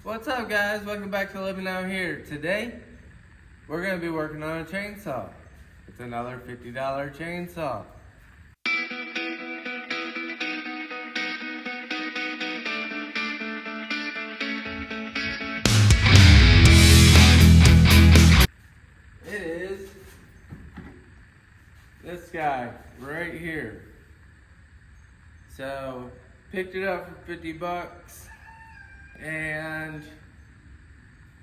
What's up, guys? Welcome back to Living Out Here. Today, we're going to be working on a chainsaw. It's another $50 chainsaw. It is this guy right here. So, picked it up for 50 bucks. And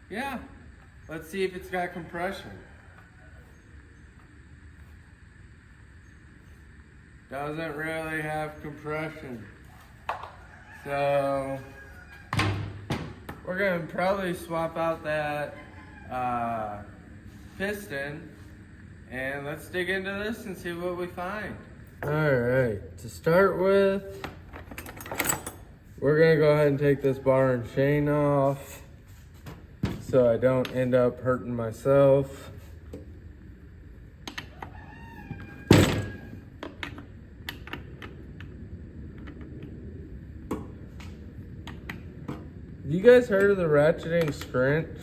yeah, let's see if it's got compression. Doesn't really have compression. So we're gonna probably swap out that piston, and let's dig into this and see what we find. All right, to start with, we're gonna go ahead and take this bar and chain off so I don't end up hurting myself. You guys heard of the ratcheting scrunch?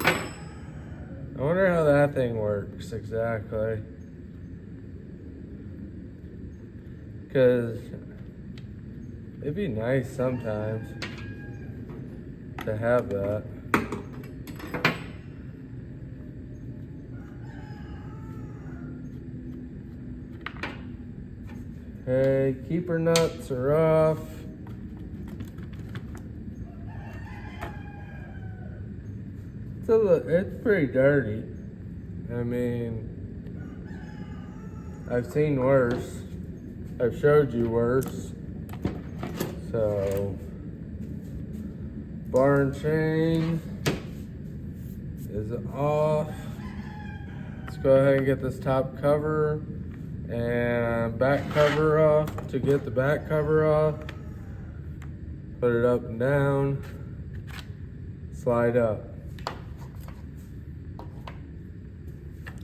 I wonder how that thing works exactly. Because it'd be nice sometimes to have that. Okay, keeper nuts are off. It's pretty dirty. I mean, I've seen worse. I've showed you worse. So, bar and chain is off. Let's go ahead and get this top cover and back cover off. To get the back cover off, put it up and down, slide up.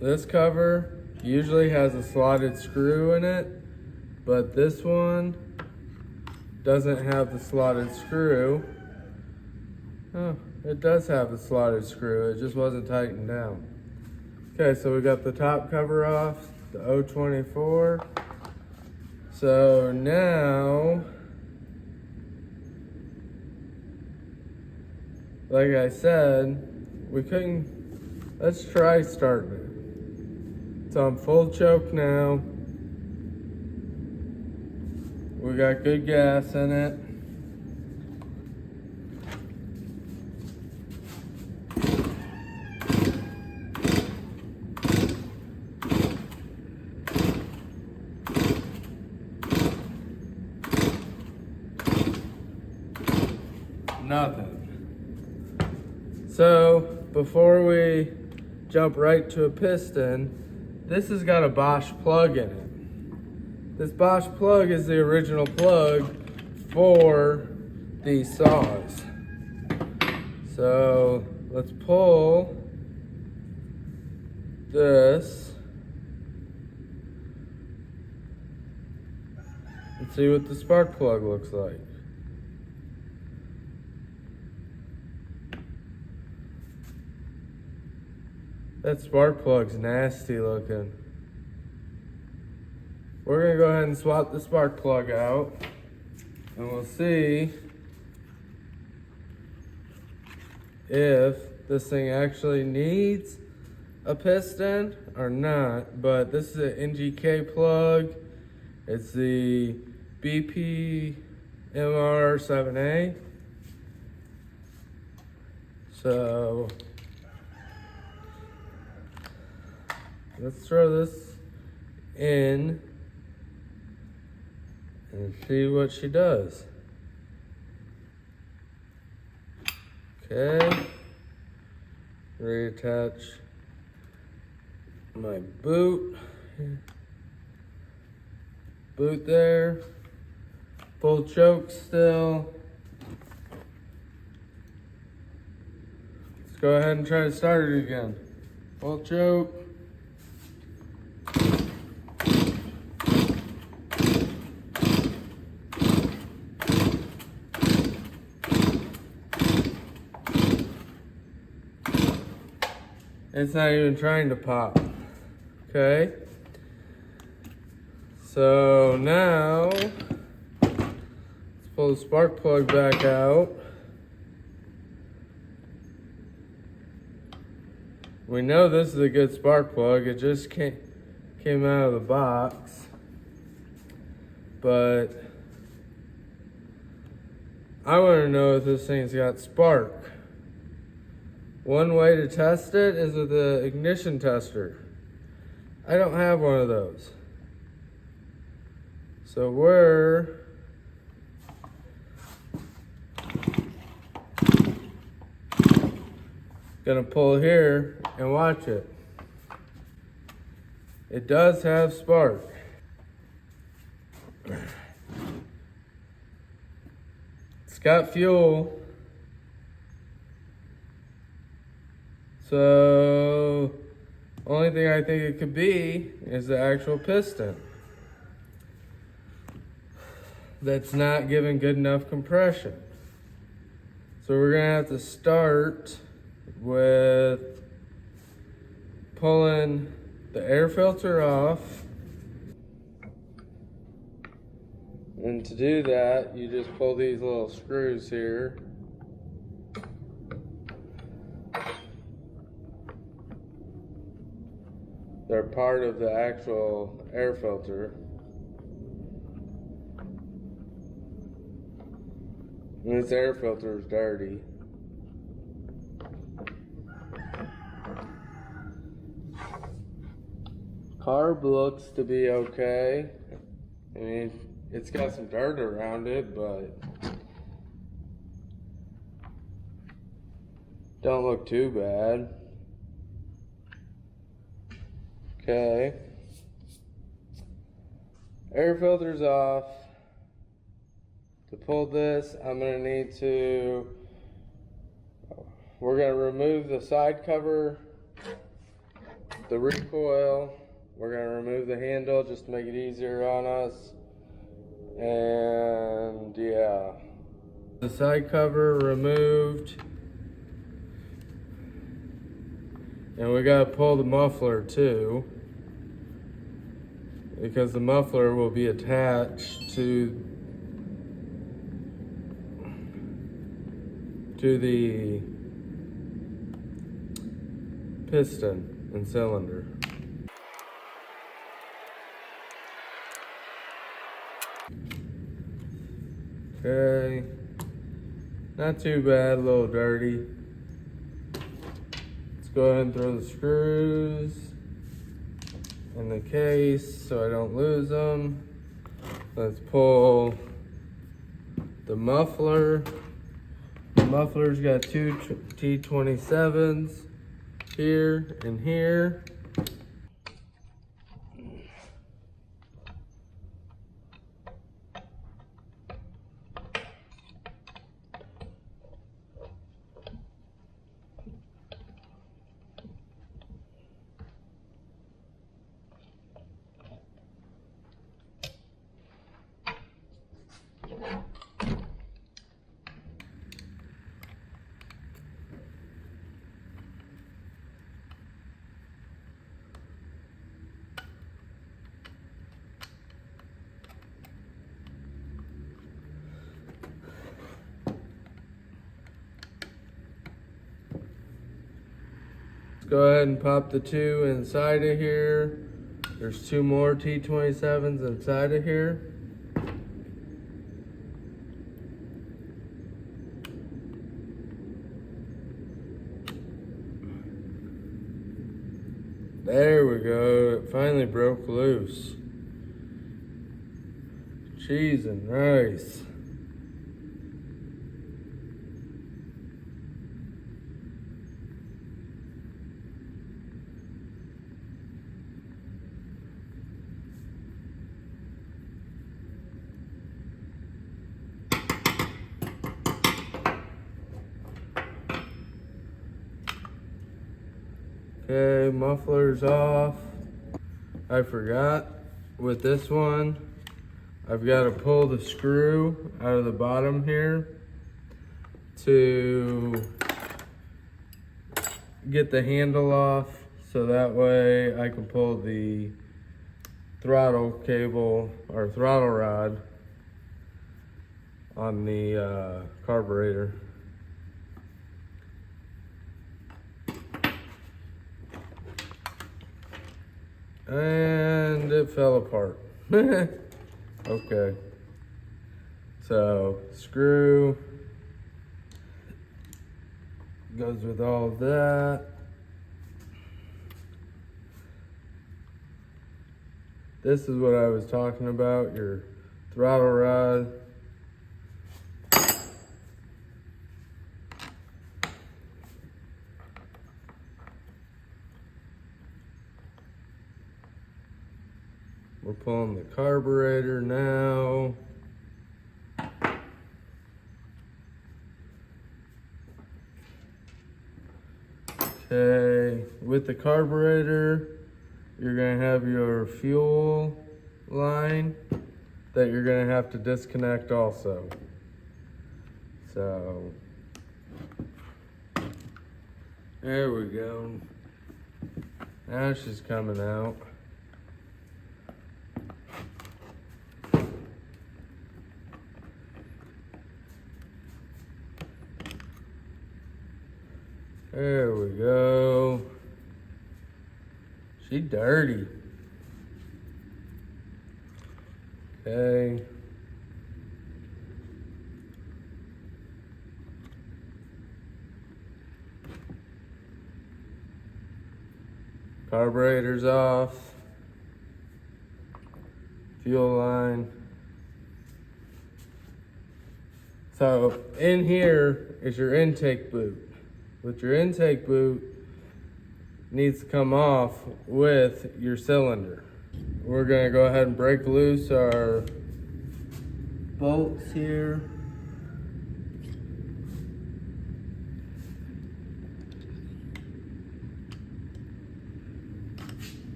This cover usually has a slotted screw in it, but this one doesn't have the slotted screw. Oh, it does have the slotted screw, it just wasn't tightened down. Okay, so we got the top cover off, the 024. So now, like I said, let's try starting it. It's on full choke now. We got good gas in it. Nothing. So, before we jump right to a piston, this has got a Bosch plug in it. This Bosch plug is the original plug for these saws. So let's pull this and see what the spark plug looks like. That spark plug's nasty looking. We're gonna go ahead and swap the spark plug out, and we'll see if this thing actually needs a piston or not. But this is an NGK plug. It's the BPMR7A. So let's throw this in and see what she does. Okay. Reattach my boot. Boot there. Full choke still. Let's go ahead and try to start it again. Full choke. It's not even trying to pop. Okay. So now, let's pull the spark plug back out. We know this is a good spark plug. It just came out of the box. But I want to know if this thing's got spark. One way to test it is with the ignition tester. I don't have one of those. So we're gonna pull here and watch it. It does have spark. It's got fuel. So only thing I think it could be is the actual piston that's not giving good enough compression. So we're gonna have to start with pulling the air filter off. And to do that, you just pull these little screws here. They're part of the actual air filter. And this air filter is dirty. Carb looks to be okay. I mean, it's got some dirt around it, but don't look too bad. Okay. Air filter's off. To pull this, I'm gonna need to, we're gonna remove the side cover, the recoil. We're gonna remove the handle just to make it easier on us. And yeah. The side cover removed. And we gotta pull the muffler too, because the muffler will be attached to the piston and cylinder. Okay, not too bad, a little dirty. Let's go ahead and throw the screws in the case so I don't lose them. Let's pull the muffler. The muffler's got two T27s here and here. Go ahead and pop the two inside of here. There's two more T27s inside of here. There we go, it finally broke loose. Cheese and rice. Okay, muffler's off. I forgot with this one, I've got to pull the screw out of the bottom here to get the handle off so that way I can pull the throttle cable or throttle rod on the carburetor. And it fell apart. Okay. So, screw goes with all of that. This is what I was talking about, your throttle rod. We're pulling the carburetor now. Okay, with the carburetor, you're gonna have your fuel line that you're gonna have to disconnect also. So, there we go. Now she's coming out. There we go. She dirty. Okay. Carburetor's off. Fuel line. So in here is your intake boot. With your intake boot, needs to come off with your cylinder. We're gonna go ahead and break loose our bolts here.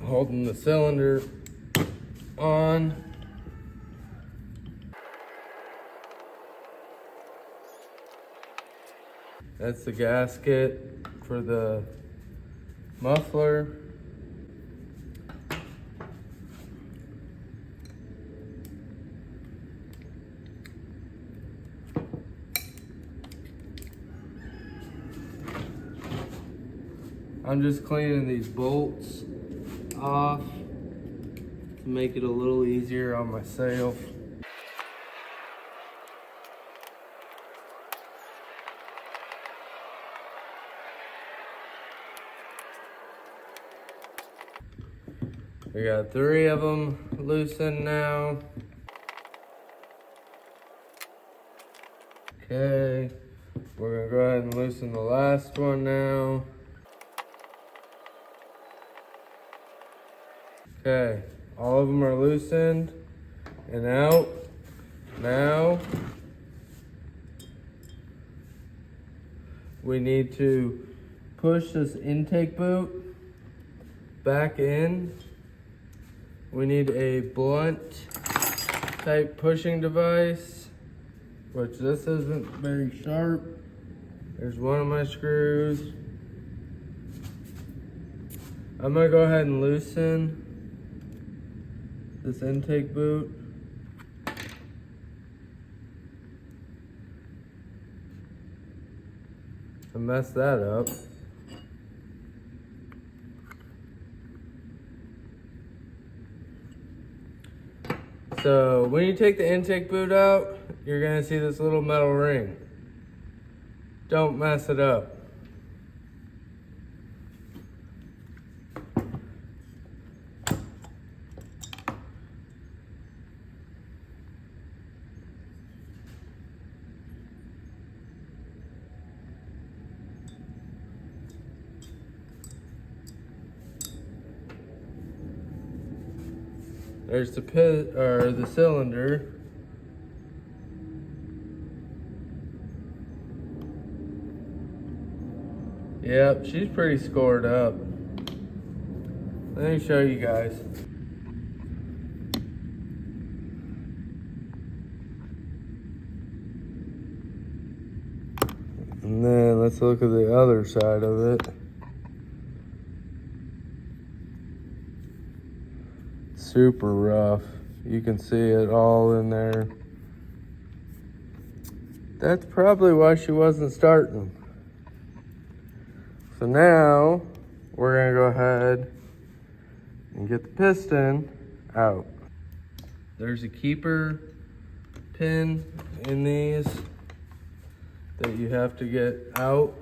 Holding the cylinder on. That's the gasket for the muffler. I'm just cleaning these bolts off to make it a little easier on myself. We got 3 of them loosened now. Okay, we're gonna go ahead and loosen the last one now. Okay, all of them are loosened and out. Now, we need to push this intake boot back in. We need a blunt type pushing device, which this isn't very sharp. There's one of my screws. I'm gonna go ahead and loosen this intake boot. I messed that up. So when you take the intake boot out, you're gonna see this little metal ring. Don't mess it up. There's the pit or the cylinder. Yep, she's pretty scored up. Let me show you guys. And then let's look at the other side of it. Super rough. You can see it all in there. That's probably why she wasn't starting. So now we're gonna go ahead and get the piston out. There's a keeper pin in these that you have to get out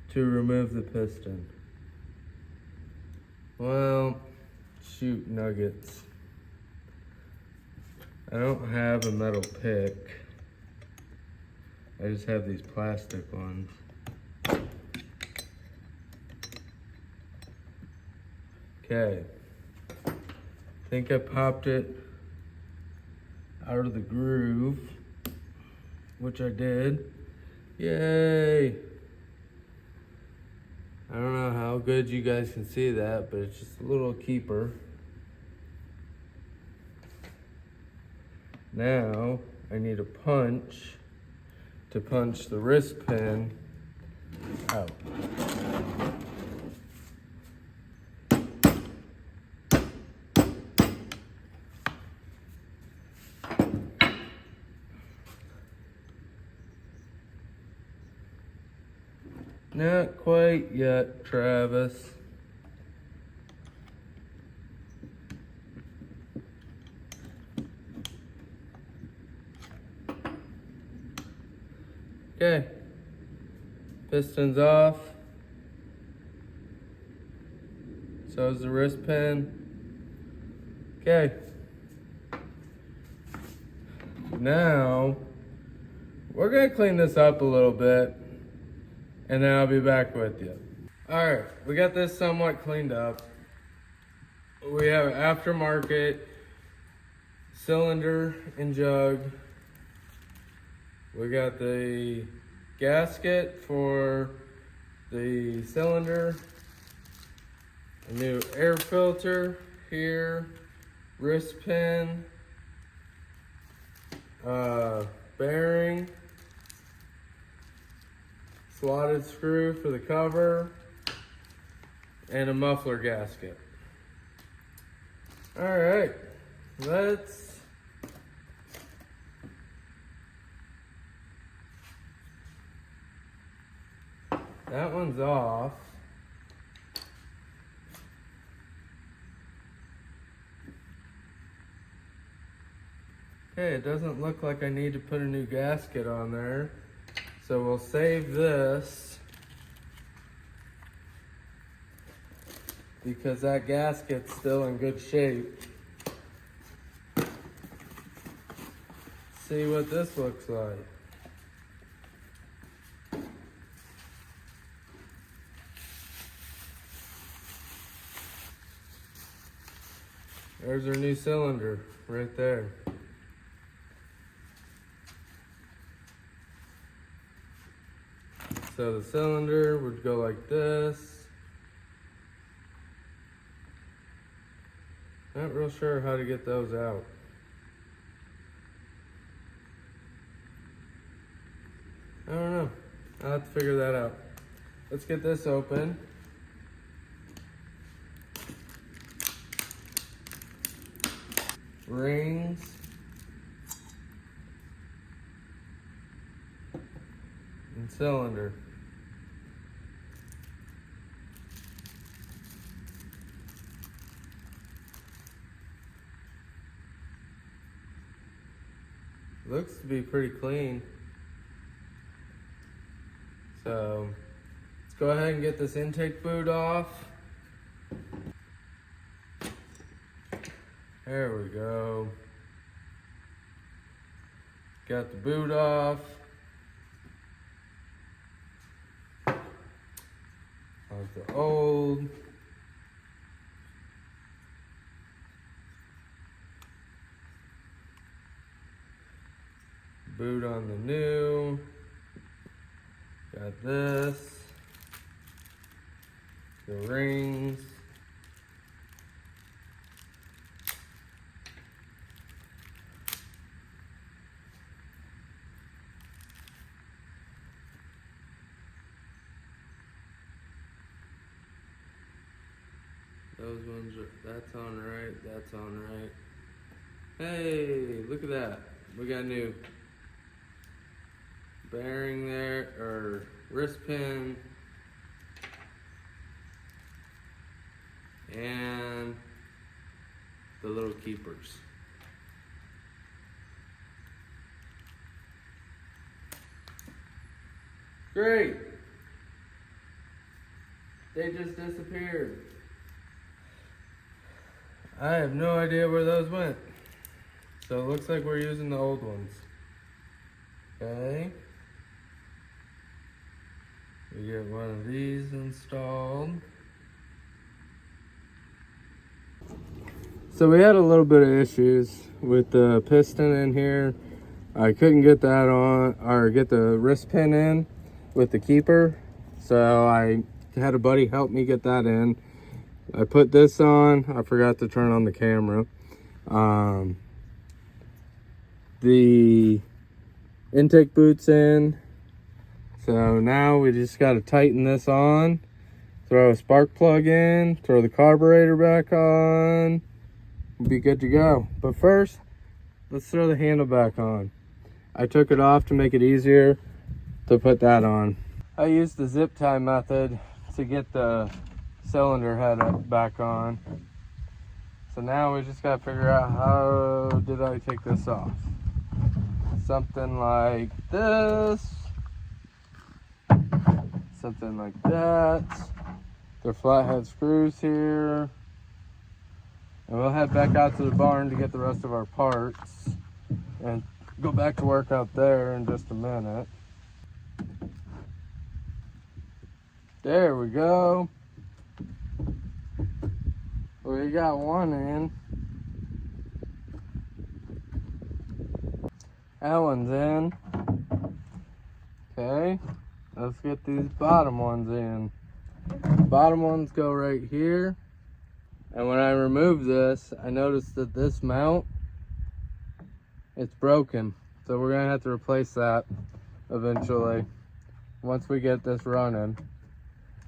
to remove the piston. Well, shoot nuggets. I don't have a metal pick. I just have these plastic ones. Okay. I think I popped it out of the groove, which I did. Yay! I don't know how good you guys can see that, but it's just a little keeper. Now I need a punch to punch the wrist pin out. Not quite yet, Travis. Okay, piston's off. So is the wrist pin. Okay. Now, we're gonna clean this up a little bit, and then I'll be back with you. All right, we got this somewhat cleaned up. We have an aftermarket cylinder and jug. We got the gasket for the cylinder, a new air filter here, wrist pin, bearing, slotted screw for the cover, and a muffler gasket. All right, that one's off. Okay, it doesn't look like I need to put a new gasket on there. So we'll save this because that gasket's still in good shape. See what this looks like. There's our new cylinder right there. So the cylinder would go like this. Not real sure how to get those out. I don't know. I'll have to figure that out. Let's get this open. Rings. And cylinder. Looks to be pretty clean. So let's go ahead and get this intake boot off. There we go. Got the boot off. Off the old. Boot on the new. Got this. The rings. Those ones are, that's on right, that's on right. Hey, look at that. We got a new bearing there, or wrist pin. And the little keepers. Great. They just disappeared. I have no idea where those went. So it looks like we're using the old ones. Okay. We get one of these installed. So we had a little bit of issues with the piston in here. I couldn't get that on, or get the wrist pin in with the keeper. So I had a buddy help me get that in. I put this on. I forgot to turn on the camera. The intake boot's in. So now we just got to tighten this on. Throw a spark plug in. Throw the carburetor back on. We'll be good to go. But first, let's throw the handle back on. I took it off to make it easier to put that on. I used the zip tie method to get the cylinder head back on. So now we just gotta figure out, how did I take this off? Something like this. Something like that. The flathead screws here. And we'll head back out to the barn to get the rest of our parts and go back to work out there in just a minute. There we go. We got one in. That one's in. Okay, let's get these bottom ones in. Bottom ones go right here. And when I remove this, I noticed that this mount, it's broken. So we're gonna have to replace that eventually, once we get this running.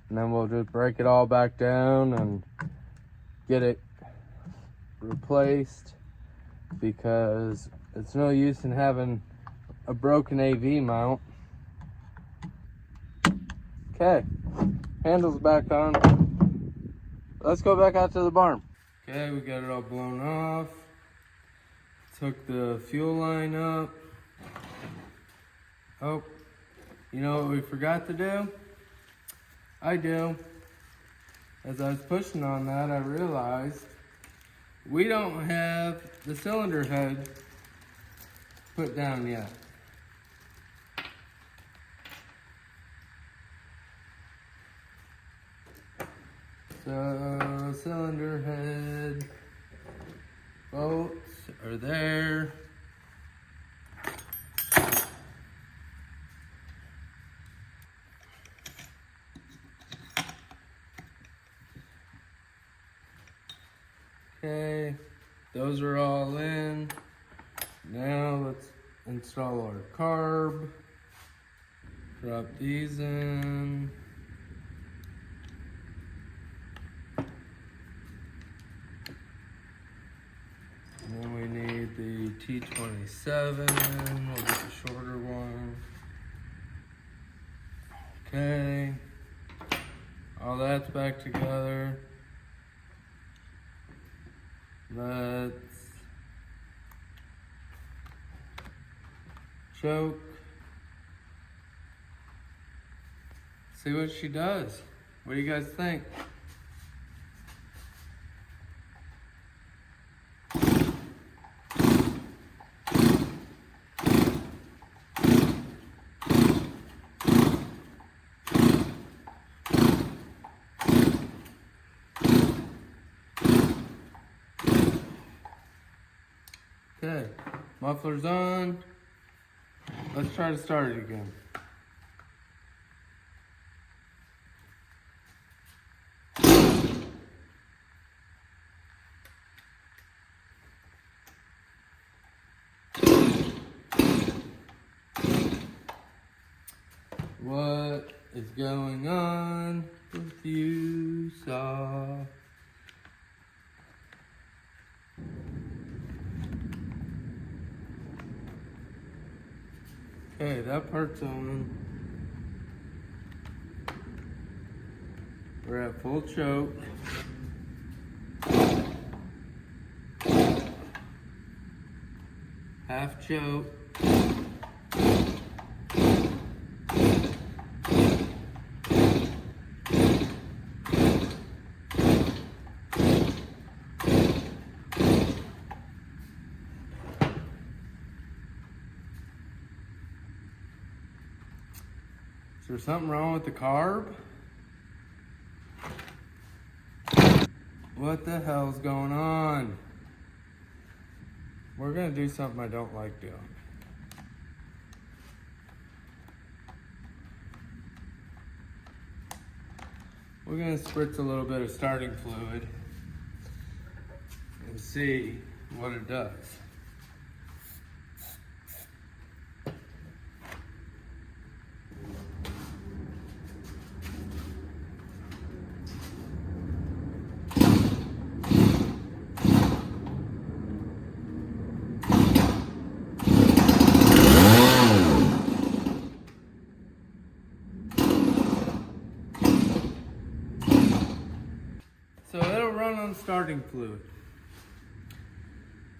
And then we'll just break it all back down and get it replaced, because it's no use in having a broken AV mount. Okay, handles back on. Let's go back out to the barn. Okay, we got it all blown off. Took the fuel line up. Oh, you know what we forgot to do? I do. As I was pushing on that, I realized we don't have the cylinder head put down yet. So cylinder head bolts are there. Okay, those are all in. Now let's install our carb. Drop these in. And then we need the T27, we'll get the shorter one. Okay, all that's back together. Let's choke. See what she does. What do you guys think? Okay, muffler's on. Let's try to start it again. What is going on with you, Saw? Okay, that part's on. We're at full choke. Half choke. Is there something wrong with the carb? What the hell's going on? We're gonna do something I don't like doing. We're gonna spritz a little bit of starting fluid and see what it does. So it'll run on starting fluid.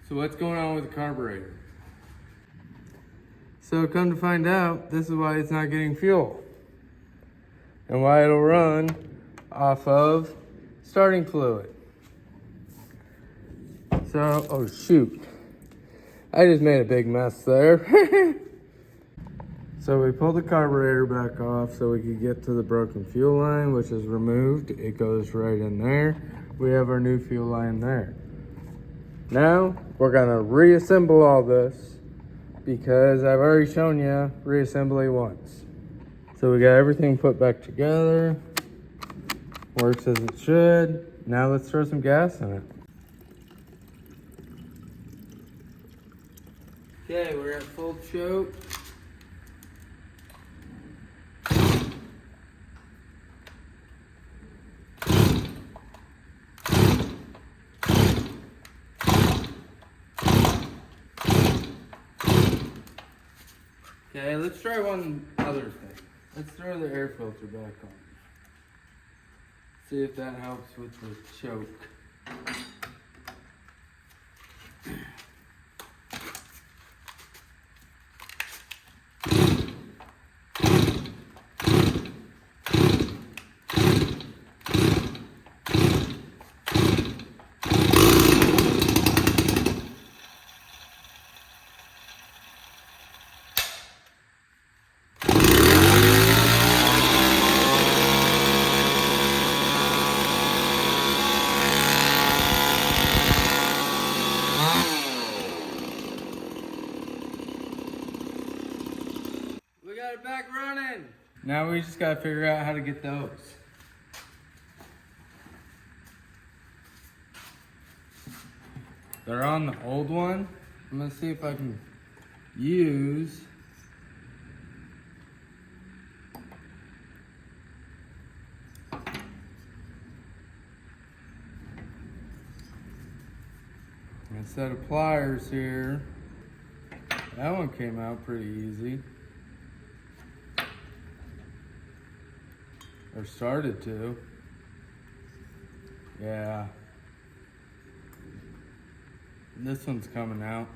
So what's going on with the carburetor? So come to find out, this is why it's not getting fuel. And why it'll run off of starting fluid. So, oh shoot. I just made a big mess there. So we pulled the carburetor back off so we could get to the broken fuel line, which is removed. It goes right in there. We have our new fuel line there. Now we're gonna reassemble all this because I've already shown you reassembly once. So we got everything put back together. Works as it should. Now let's throw some gas in it. Okay, we're at full choke. Okay, let's try one other thing. Let's throw the air filter back on. See if that helps with the choke. We got it back running. Now we just gotta figure out how to get those. They're on the old one. I'm gonna see if I can use a set of pliers here. That one came out pretty easy. Or started to. Yeah. This one's coming out.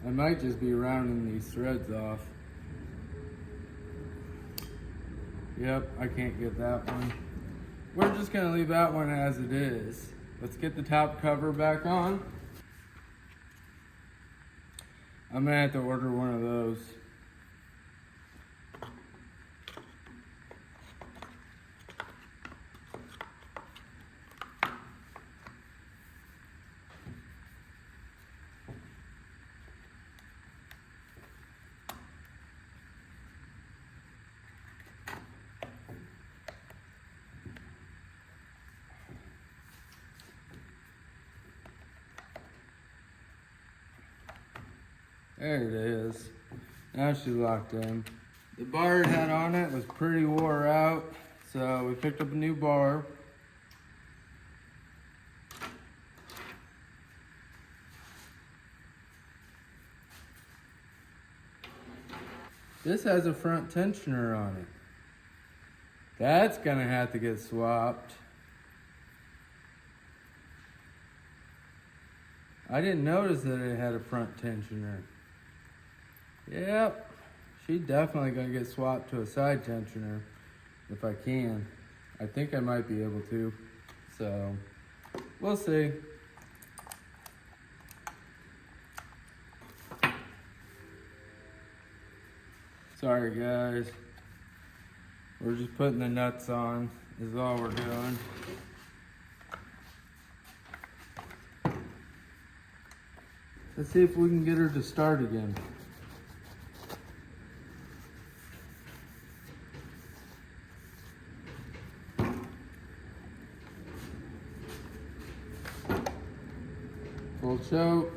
I might just be rounding these threads off. Yep, I can't get that one. We're just gonna leave that one as it is. Let's get the top cover back on. I'm gonna have to order one of those. There it is. Now she's locked in. The bar it had on it was pretty wore out, so we picked up a new bar. This has a front tensioner on it. That's gonna have to get swapped. I didn't notice that it had a front tensioner. Yep, she's definitely gonna get swapped to a side tensioner if I can. I think I might be able to, so we'll see. Sorry guys, we're just putting the nuts on is all we're doing. Let's see if we can get her to start again. Full choke.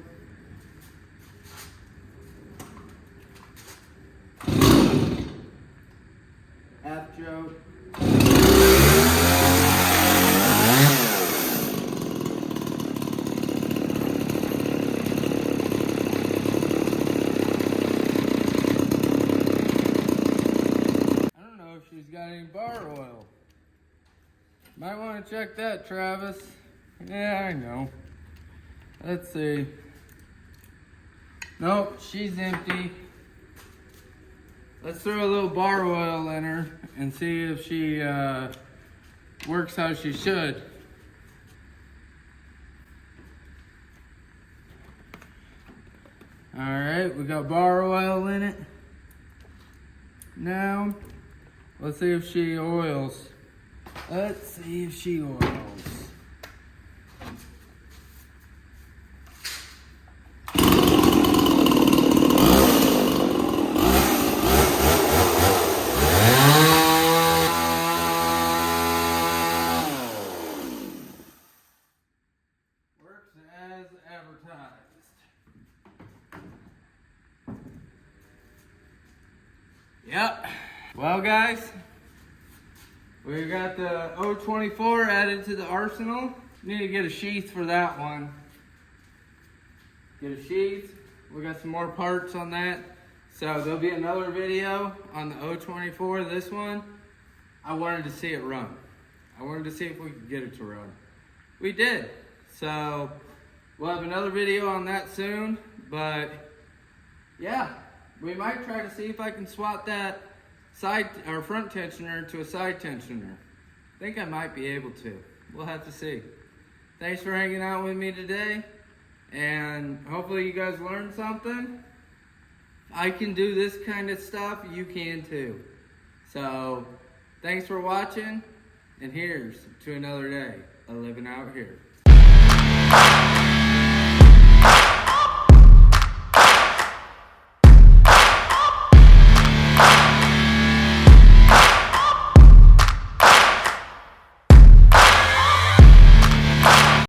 Half choke. She's got any bar oil. Might want to check that, Travis. Yeah, I know. Let's see. Nope, she's empty. Let's throw a little bar oil in her and see if she works how she should. Alright, we got bar oil in it. Now, let's see if she oils. Let's see if she oils. Works as advertised. Yep. Well guys, we got the 024 added to the arsenal. Need to get a sheath for that one. Get a sheath. We got some more parts on that. So there'll be another video on the 024. This one, I wanted to see it run. I wanted to see if we could get it to run. We did. So we'll have another video on that soon. But yeah, we might try to see if I can swap that side or front tensioner to a side tensioner. I think I might be able to. We'll have to see. Thanks for hanging out with me today, and hopefully you guys learned something. I can do this kind of stuff, you can too. So thanks for watching, and here's to another day of living out here.